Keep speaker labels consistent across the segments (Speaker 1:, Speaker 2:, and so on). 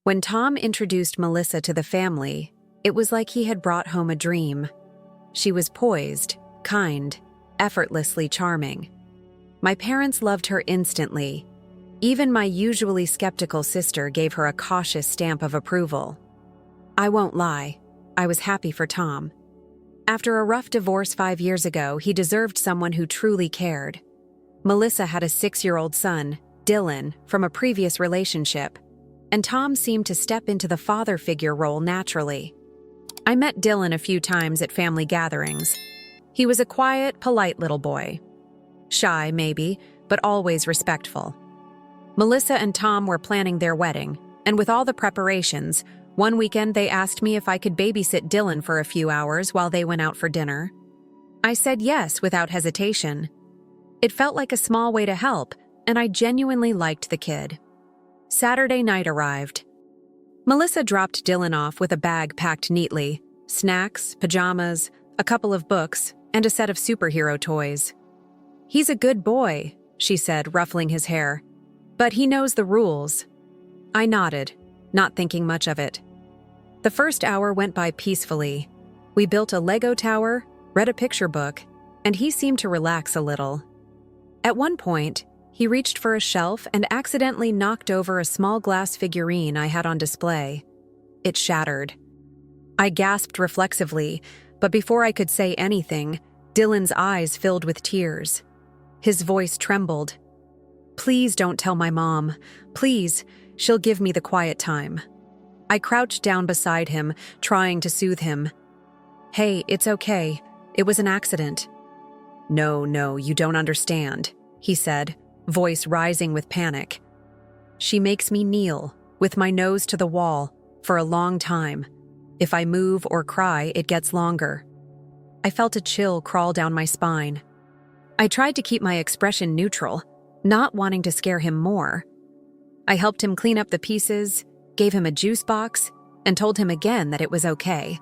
Speaker 1: When Tom introduced Melissa to the family, it was like he had brought home a dream. She was poised, kind, effortlessly charming. My parents loved her instantly. Even my usually skeptical sister gave her a cautious stamp of approval. I won't lie, I was happy for Tom. After a rough divorce 5 years ago, he deserved someone who truly cared. Melissa had a 6-year-old son, Dylan, from a previous relationship, and Tom seemed to step into the father figure role naturally. I met Dylan a few times at family gatherings. He was a quiet, polite little boy. Shy, maybe, but always respectful. Melissa and Tom were planning their wedding, and with all the preparations, one weekend they asked me if I could babysit Dylan for a few hours while they went out for dinner. I said yes without hesitation. It felt like a small way to help, and I genuinely liked the kid. Saturday night arrived. Melissa dropped Dylan off with a bag packed neatly, snacks, pajamas, a couple of books, and a set of superhero toys. "He's a good boy," she said, ruffling his hair. "But he knows the rules." I nodded, not thinking much of it. The first hour went by peacefully. We built a Lego tower, read a picture book, and he seemed to relax a little. At one point, he reached for a shelf and accidentally knocked over a small glass figurine I had on display. It shattered. I gasped reflexively, but before I could say anything, Dylan's eyes filled with tears. His voice trembled. "Please don't tell my mom. Please, she'll give me the quiet time." I crouched down beside him, trying to soothe him. "Hey, it's okay. It was an accident." No, you don't understand," he said, voice rising with panic. "She makes me kneel, with my nose to the wall, for a long time. If I move or cry, it gets longer." I felt a chill crawl down my spine. I tried to keep my expression neutral, not wanting to scare him more. I helped him clean up the pieces, gave him a juice box, and told him again that it was okay.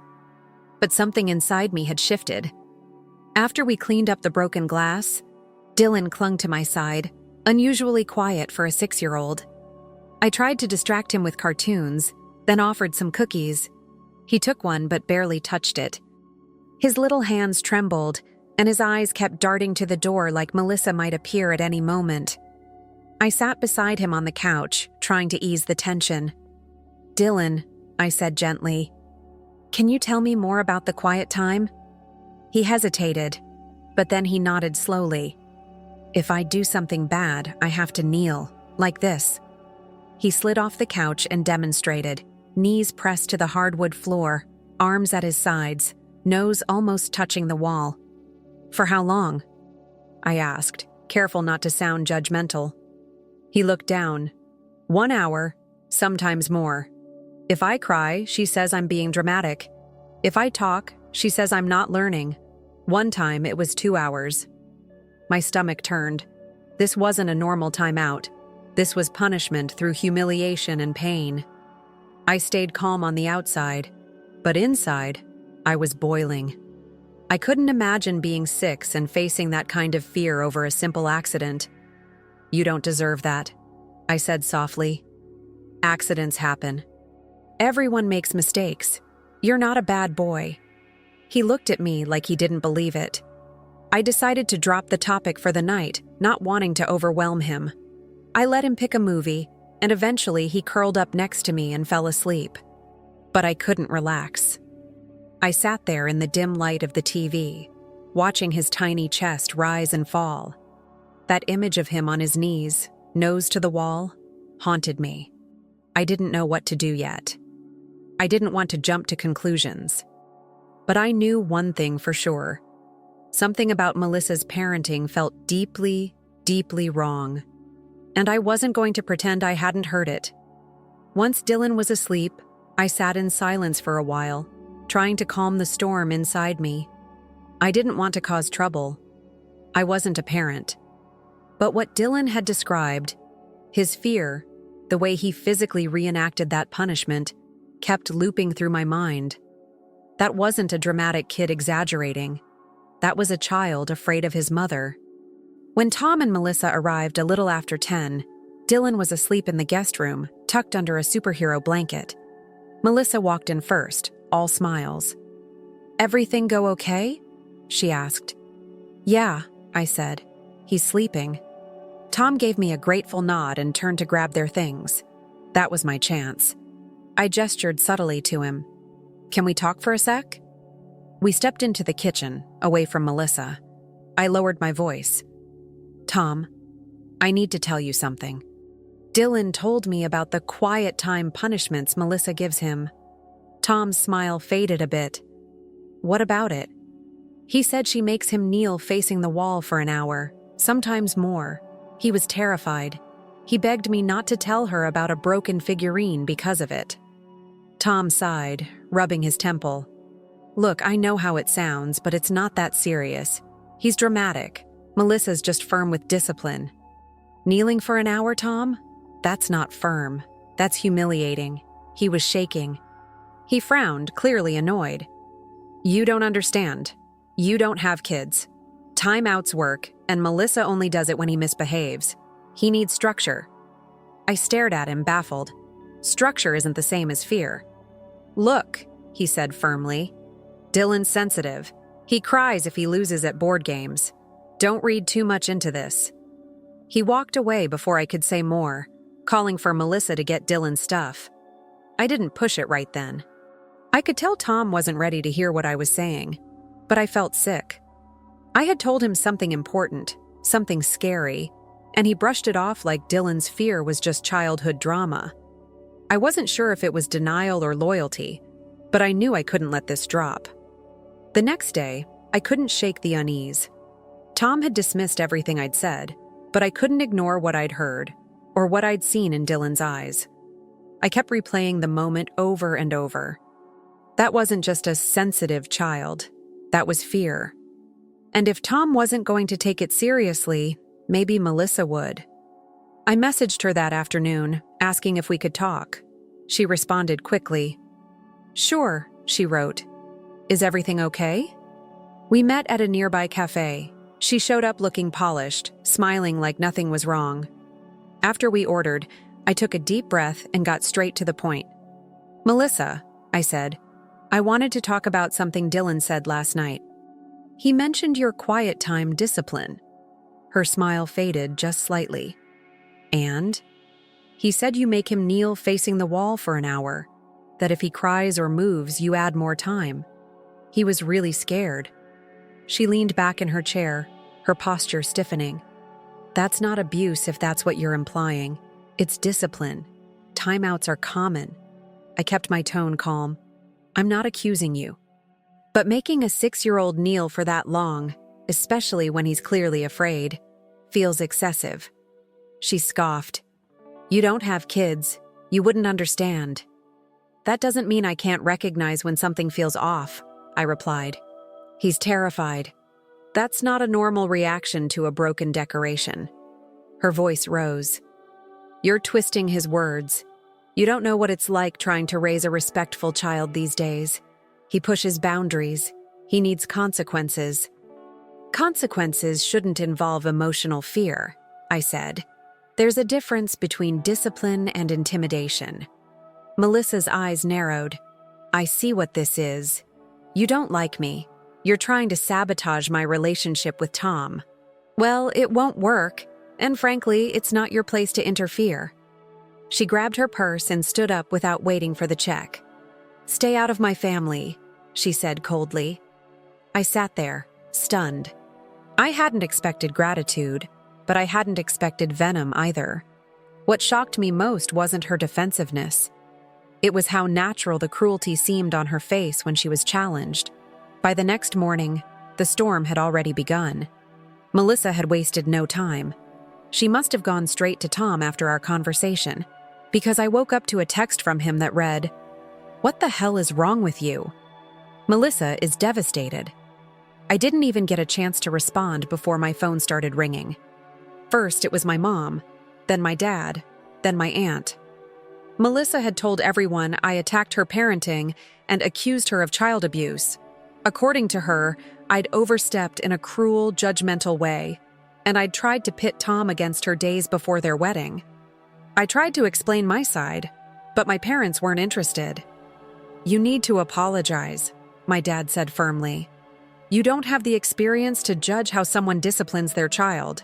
Speaker 1: But something inside me had shifted. After we cleaned up the broken glass, Dylan clung to my side, unusually quiet for a 6-year-old. I tried to distract him with cartoons, then offered some cookies. He took one but barely touched it. His little hands trembled, and his eyes kept darting to the door like Melissa might appear at any moment. I sat beside him on the couch, trying to ease the tension. "Dylan," I said gently, "can you tell me more about the quiet time?" He hesitated, but then he nodded slowly. "If I do something bad, I have to kneel, like this." He slid off the couch and demonstrated, knees pressed to the hardwood floor, arms at his sides, nose almost touching the wall. "For how long?" I asked, careful not to sound judgmental. He looked down. 1 hour, sometimes more. If I cry, she says I'm being dramatic. If I talk, she says I'm not learning. One time, it was 2 hours. My stomach turned. This wasn't a normal timeout. This was punishment through humiliation and pain. I stayed calm on the outside, but inside, I was boiling. I couldn't imagine being 6 and facing that kind of fear over a simple accident. "You don't deserve that," I said softly. "Accidents happen. Everyone makes mistakes. You're not a bad boy." He looked at me like he didn't believe it. I decided to drop the topic for the night, not wanting to overwhelm him. I let him pick a movie, and eventually he curled up next to me and fell asleep. But I couldn't relax. I sat there in the dim light of the TV, watching his tiny chest rise and fall. That image of him on his knees, nose to the wall, haunted me. I didn't know what to do yet. I didn't want to jump to conclusions. But I knew one thing for sure. Something about Melissa's parenting felt deeply, deeply wrong. And I wasn't going to pretend I hadn't heard it. Once Dylan was asleep, I sat in silence for a while, trying to calm the storm inside me. I didn't want to cause trouble. I wasn't a parent. But what Dylan had described, his fear, the way he physically reenacted that punishment, kept looping through my mind. That wasn't a dramatic kid exaggerating. That was a child afraid of his mother. When Tom and Melissa arrived a little after 10, Dylan was asleep in the guest room, tucked under a superhero blanket. Melissa walked in first, all smiles. "Everything go okay?" she asked. "Yeah," I said. "He's sleeping." Tom gave me a grateful nod and turned to grab their things. That was my chance. I gestured subtly to him. "Can we talk for a sec?" We stepped into the kitchen, away from Melissa. I lowered my voice. "Tom, I need to tell you something. Dylan told me about the quiet time punishments Melissa gives him." Tom's smile faded a bit. "What about it?" "He said she makes him kneel facing the wall for an hour, sometimes more. He was terrified. He begged me not to tell her about a broken figurine because of it." Tom sighed, rubbing his temple. "Look, I know how it sounds, but it's not that serious. He's dramatic. Melissa's just firm with discipline." "Kneeling for an hour, Tom? That's not firm. That's humiliating." He was shaking. He frowned, clearly annoyed. "You don't understand. You don't have kids. Timeouts work, and Melissa only does it when he misbehaves. He needs structure." I stared at him, baffled. Structure isn't the same as fear. "Look," he said firmly. "Dylan's sensitive. He cries if he loses at board games. Don't read too much into this." He walked away before I could say more, calling for Melissa to get Dylan's stuff. I didn't push it right then. I could tell Tom wasn't ready to hear what I was saying, but I felt sick. I had told him something important, something scary, and he brushed it off like Dylan's fear was just childhood drama. I wasn't sure if it was denial or loyalty, but I knew I couldn't let this drop. The next day, I couldn't shake the unease. Tom had dismissed everything I'd said, but I couldn't ignore what I'd heard, or what I'd seen in Dylan's eyes. I kept replaying the moment over and over. That wasn't just a sensitive child. That was fear. And if Tom wasn't going to take it seriously, maybe Melissa would. I messaged her that afternoon, asking if we could talk. She responded quickly. "Sure," she wrote. "Is everything okay?" We met at a nearby cafe. She showed up looking polished, smiling like nothing was wrong. After we ordered, I took a deep breath and got straight to the point. "Melissa," I said, "I wanted to talk about something Dylan said last night. He mentioned your quiet time discipline." Her smile faded just slightly. "And?" "He said you make him kneel facing the wall for an hour, that if he cries or moves, you add more time. He was really scared." She leaned back in her chair, her posture stiffening. "That's not abuse if that's what you're implying. It's discipline. Timeouts are common." I kept my tone calm. "I'm not accusing you. But making a 6-year-old kneel for that long, especially when he's clearly afraid, feels excessive." She scoffed. "You don't have kids. You wouldn't understand." "That doesn't mean I can't recognize when something feels off," I replied. "He's terrified. That's not a normal reaction to a broken decoration." Her voice rose. "You're twisting his words. You don't know what it's like trying to raise a respectful child these days. He pushes boundaries. He needs consequences." "Consequences shouldn't involve emotional fear," I said. "There's a difference between discipline and intimidation." Melissa's eyes narrowed. "I see what this is. You don't like me. You're trying to sabotage my relationship with Tom. Well, it won't work, and frankly, it's not your place to interfere." She grabbed her purse and stood up without waiting for the check. "Stay out of my family," she said coldly. I sat there, stunned. I hadn't expected gratitude, but I hadn't expected venom either. What shocked me most wasn't her defensiveness. It was how natural the cruelty seemed on her face when she was challenged. By the next morning, the storm had already begun. Melissa had wasted no time. She must have gone straight to Tom after our conversation, because I woke up to a text from him that read, "What the hell is wrong with you? Melissa is devastated." I didn't even get a chance to respond before my phone started ringing. First, it was my mom, then my dad, then my aunt. Melissa had told everyone I attacked her parenting and accused her of child abuse. According to her, I'd overstepped in a cruel, judgmental way, and I'd tried to pit Tom against her days before their wedding. I tried to explain my side, but my parents weren't interested. "You need to apologize," my dad said firmly. "You don't have the experience to judge how someone disciplines their child."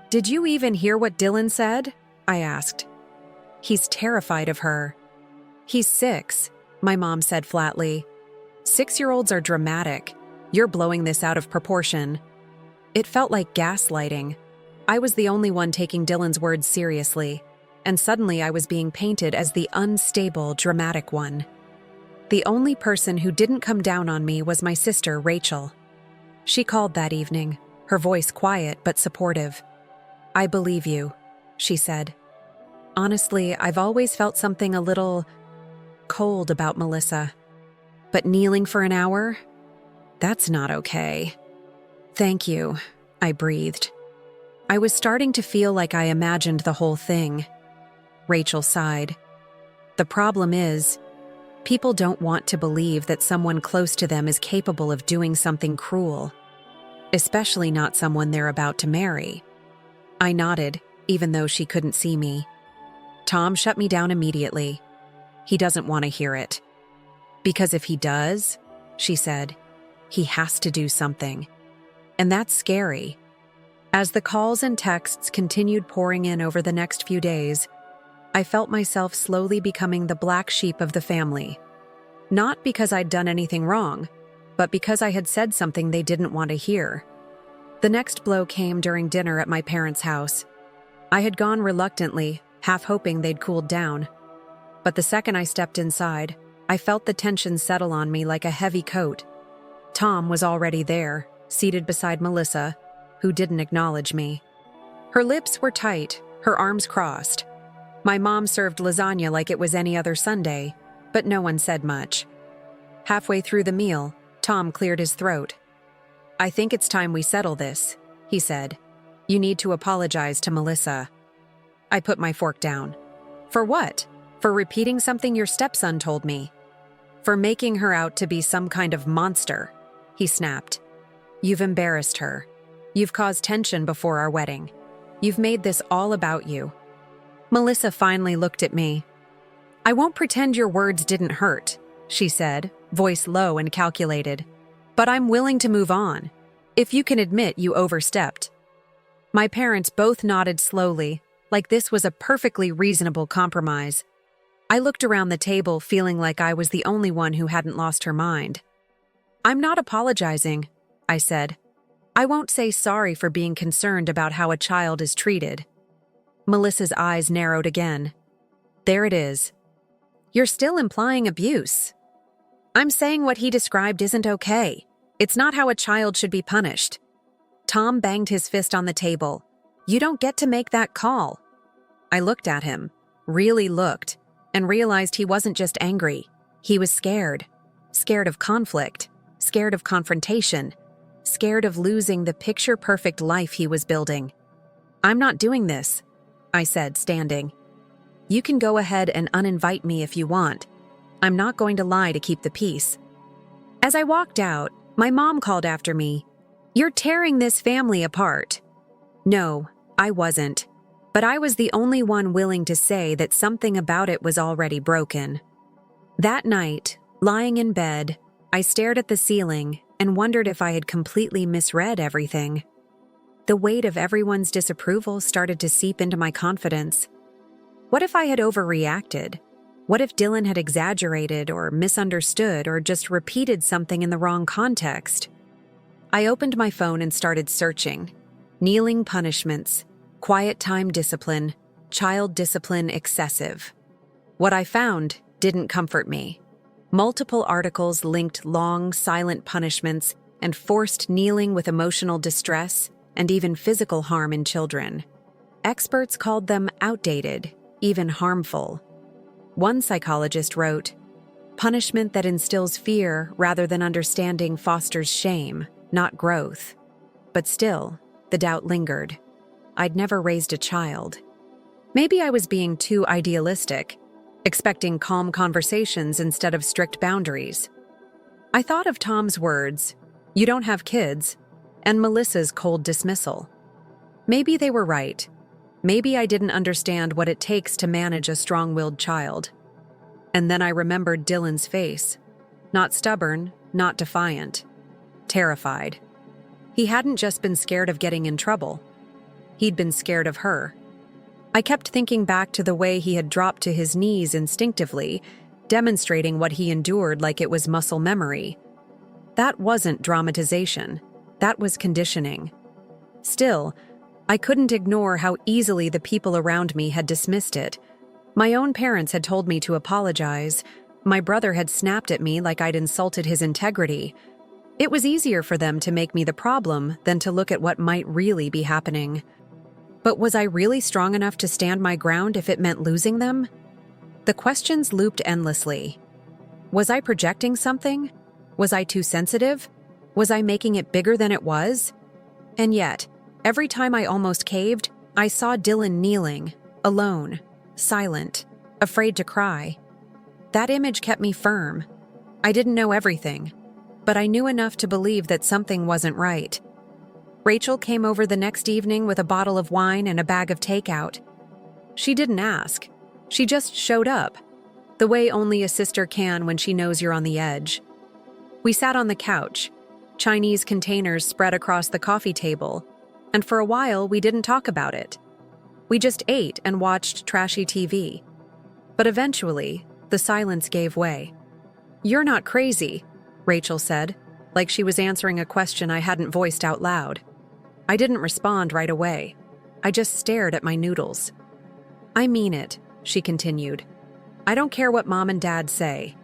Speaker 1: "Did you even hear what Dylan said?" I asked. "He's terrified of her." "He's 6, my mom said flatly. 6-year-olds are dramatic. You're blowing this out of proportion." It felt like gaslighting. I was the only one taking Dylan's words seriously, and suddenly I was being painted as the unstable, dramatic one. The only person who didn't come down on me was my sister, Rachel. She called that evening, her voice quiet but supportive. "I believe you," she said. "Honestly, I've always felt something a little cold about Melissa. But kneeling for an hour? That's not okay." "Thank you," I breathed. I was starting to feel like I imagined the whole thing. Rachel sighed. "The problem is, people don't want to believe that someone close to them is capable of doing something cruel, especially not someone they're about to marry." I nodded, even though she couldn't see me. Tom shut me down immediately. "He doesn't want to hear it." "Because if he does," she said, "he has to do something. And that's scary." As the calls and texts continued pouring in over the next few days, I felt myself slowly becoming the black sheep of the family. Not because I'd done anything wrong, but because I had said something they didn't want to hear. The next blow came during dinner at my parents' house. I had gone reluctantly, half hoping they'd cooled down. But the second I stepped inside, I felt the tension settle on me like a heavy coat. Tom was already there, seated beside Melissa, who didn't acknowledge me. Her lips were tight, her arms crossed. My mom served lasagna like it was any other Sunday, but no one said much. Halfway through the meal, Tom cleared his throat. "I think it's time we settle this," he said. "You need to apologize to Melissa." I put my fork down. "For what? For repeating something your stepson told me?" "For making her out to be some kind of monster," he snapped. "You've embarrassed her. You've caused tension before our wedding. You've made this all about you." Melissa finally looked at me. "I won't pretend your words didn't hurt," she said, voice low and calculated. "But I'm willing to move on, if you can admit you overstepped." My parents both nodded slowly, like this was a perfectly reasonable compromise. I looked around the table feeling like I was the only one who hadn't lost her mind. "I'm not apologizing," I said. "I won't say sorry for being concerned about how a child is treated." Melissa's eyes narrowed again. "There it is. You're still implying abuse." "I'm saying what he described isn't okay. It's not how a child should be punished." Tom banged his fist on the table. "You don't get to make that call." I looked at him, really looked, and realized he wasn't just angry. He was scared. Scared of conflict. Scared of confrontation. Scared of losing the picture-perfect life he was building. "I'm not doing this," I said, standing. "You can go ahead and uninvite me if you want. I'm not going to lie to keep the peace." As I walked out, my mom called after me, "You're tearing this family apart." No, I wasn't. But I was the only one willing to say that something about it was already broken. That night, lying in bed, I stared at the ceiling and wondered if I had completely misread everything. The weight of everyone's disapproval started to seep into my confidence. What if I had overreacted? What if Dylan had exaggerated or misunderstood or just repeated something in the wrong context? I opened my phone and started searching. Kneeling punishments, quiet time discipline, child discipline excessive. What I found didn't comfort me. Multiple articles linked long, silent punishments and forced kneeling with emotional distress and even physical harm in children. Experts called them outdated, even harmful. One psychologist wrote, "Punishment that instills fear rather than understanding fosters shame, not growth." But still, the doubt lingered. I'd never raised a child. Maybe I was being too idealistic, expecting calm conversations instead of strict boundaries. I thought of Tom's words, "You don't have kids," and Melissa's cold dismissal. Maybe they were right. Maybe I didn't understand what it takes to manage a strong-willed child. And then I remembered Dylan's face. Not stubborn, not defiant. Terrified. He hadn't just been scared of getting in trouble. He'd been scared of her. I kept thinking back to the way he had dropped to his knees instinctively, demonstrating what he endured like it was muscle memory. That wasn't dramatization. That was conditioning. Still, I couldn't ignore how easily the people around me had dismissed it. My own parents had told me to apologize. My brother had snapped at me like I'd insulted his integrity. It was easier for them to make me the problem than to look at what might really be happening. But was I really strong enough to stand my ground if it meant losing them? The questions looped endlessly. Was I projecting something? Was I too sensitive? Was I making it bigger than it was? And yet, every time I almost caved, I saw Dylan kneeling, alone, silent, afraid to cry. That image kept me firm. I didn't know everything, but I knew enough to believe that something wasn't right. Rachel came over the next evening with a bottle of wine and a bag of takeout. She didn't ask. She just showed up, the way only a sister can when she knows you're on the edge. We sat on the couch, Chinese containers spread across the coffee table, and for a while we didn't talk about it. We just ate and watched trashy TV. But eventually, the silence gave way. "You're not crazy," Rachel said, like she was answering a question I hadn't voiced out loud. I didn't respond right away. I just stared at my noodles. "I mean it," she continued. "I don't care what Mom and Dad say.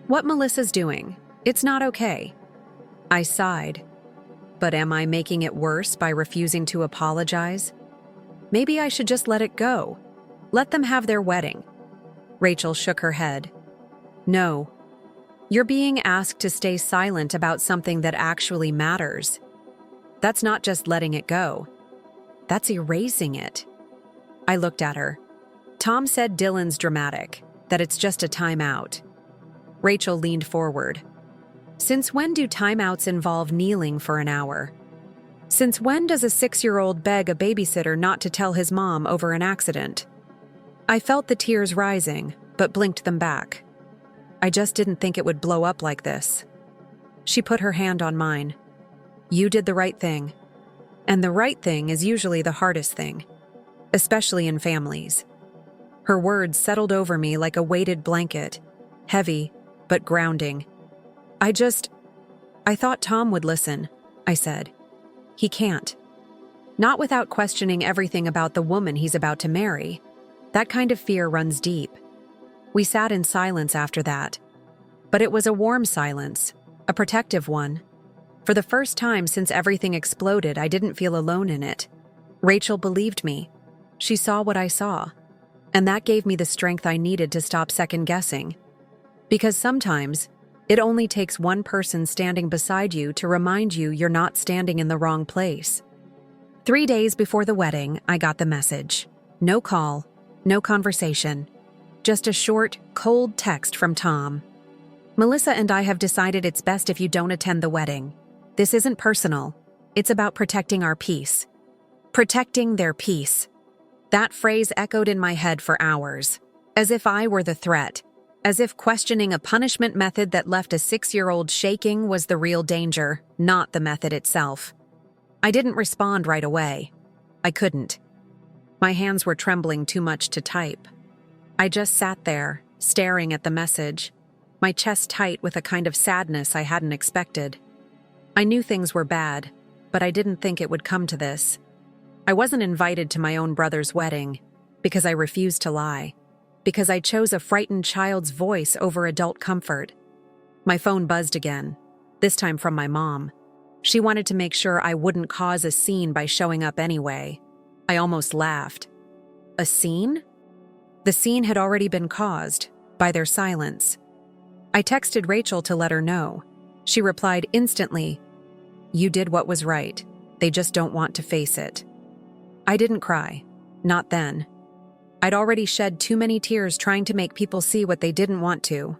Speaker 1: What Melissa's doing, it's not okay." I sighed. But am I making it worse by refusing to apologize? Maybe I should just let it go. Let them have their wedding. Rachel shook her head. "No. You're being asked to stay silent about something that actually matters. That's not just letting it go. That's erasing it." I looked at her. Tom said Dylan's dramatic, that it's just a timeout. Rachel leaned forward. "Since when do timeouts involve kneeling for an hour? Since when does a 6-year-old beg a babysitter not to tell his mom over an accident?" I felt the tears rising, but blinked them back. I just didn't think it would blow up like this. She put her hand on mine. "You did the right thing. And the right thing is usually the hardest thing, especially in families." Her words settled over me like a weighted blanket, heavy, but grounding. I thought Tom would listen," I said. "He can't. Not without questioning everything about the woman he's about to marry. That kind of fear runs deep." We sat in silence after that. But it was a warm silence, a protective one. For the first time since everything exploded, I didn't feel alone in it. Rachel believed me. She saw what I saw. And that gave me the strength I needed to stop second-guessing. Because sometimes, it only takes one person standing beside you to remind you you're not standing in the wrong place. 3 days before the wedding, I got the message. No call, no conversation. Just a short, cold text from Tom. "Melissa and I have decided it's best if you don't attend the wedding. This isn't personal. It's about protecting our peace." Protecting their peace. That phrase echoed in my head for hours, as if I were the threat, as if questioning a punishment method that left a 6-year-old shaking was the real danger, not the method itself. I didn't respond right away. I couldn't. My hands were trembling too much to type. I just sat there, staring at the message, my chest tight with a kind of sadness I hadn't expected. I knew things were bad, but I didn't think it would come to this. I wasn't invited to my own brother's wedding because I refused to lie, because I chose a frightened child's voice over adult comfort. My phone buzzed again, this time from my mom. She wanted to make sure I wouldn't cause a scene by showing up anyway. I almost laughed. A scene? The scene had already been caused by their silence. I texted Rachel to let her know. She replied instantly, "You did what was right. They just don't want to face it." I didn't cry. Not then. I'd already shed too many tears trying to make people see what they didn't want to.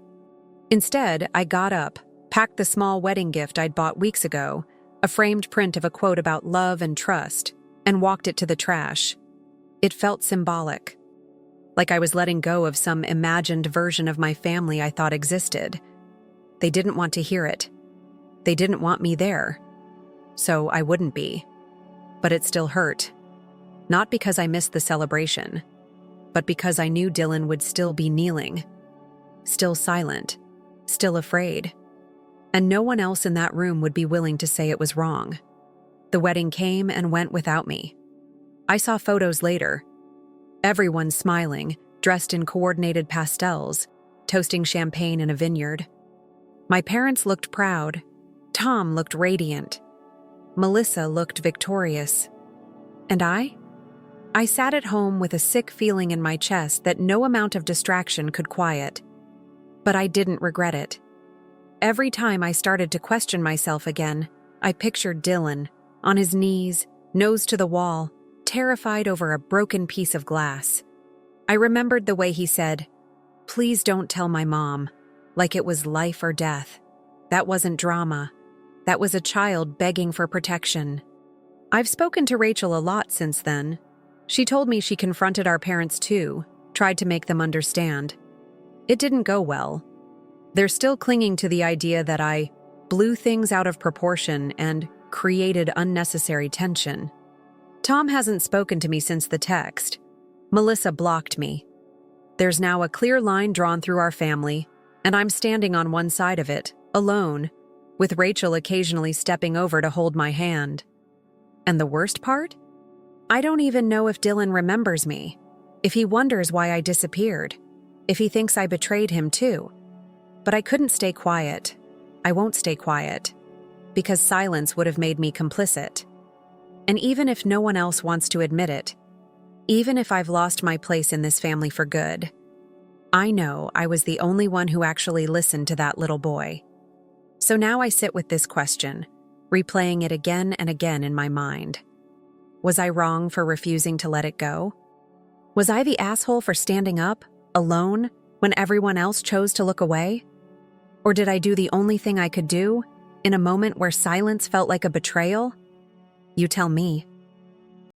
Speaker 1: Instead, I got up, packed the small wedding gift I'd bought weeks ago, a framed print of a quote about love and trust, and walked it to the trash. It felt symbolic, like I was letting go of some imagined version of my family I thought existed. They didn't want to hear it. They didn't want me there. So I wouldn't be. But it still hurt. Not because I missed the celebration, but because I knew Dylan would still be kneeling, still silent, still afraid. And no one else in that room would be willing to say it was wrong. The wedding came and went without me. I saw photos later. Everyone smiling, dressed in coordinated pastels, toasting champagne in a vineyard. My parents looked proud. Tom looked radiant. Melissa looked victorious. And I sat at home with a sick feeling in my chest that no amount of distraction could quiet. But I didn't regret it. Every time I started to question myself again, I pictured Dylan, on his knees, nose to the wall, terrified over a broken piece of glass. I remembered the way he said, "Please don't tell my mom," like it was life or death. That wasn't drama. That was a child begging for protection. I've spoken to Rachel a lot since then. She told me she confronted our parents too, tried to make them understand. It didn't go well. They're still clinging to the idea that I blew things out of proportion and created unnecessary tension. Tom hasn't spoken to me since the text. Melissa blocked me. There's now a clear line drawn through our family, and I'm standing on one side of it, alone, with Rachel occasionally stepping over to hold my hand. And the worst part? I don't even know if Dylan remembers me, if he wonders why I disappeared, if he thinks I betrayed him too. But I couldn't stay quiet. I won't stay quiet, because silence would have made me complicit. And even if no one else wants to admit it, even if I've lost my place in this family for good, I know I was the only one who actually listened to that little boy. So now I sit with this question, replaying it again and again in my mind. Was I wrong for refusing to let it go? Was I the asshole for standing up, alone, when everyone else chose to look away? Or did I do the only thing I could do, in a moment where silence felt like a betrayal? You tell me.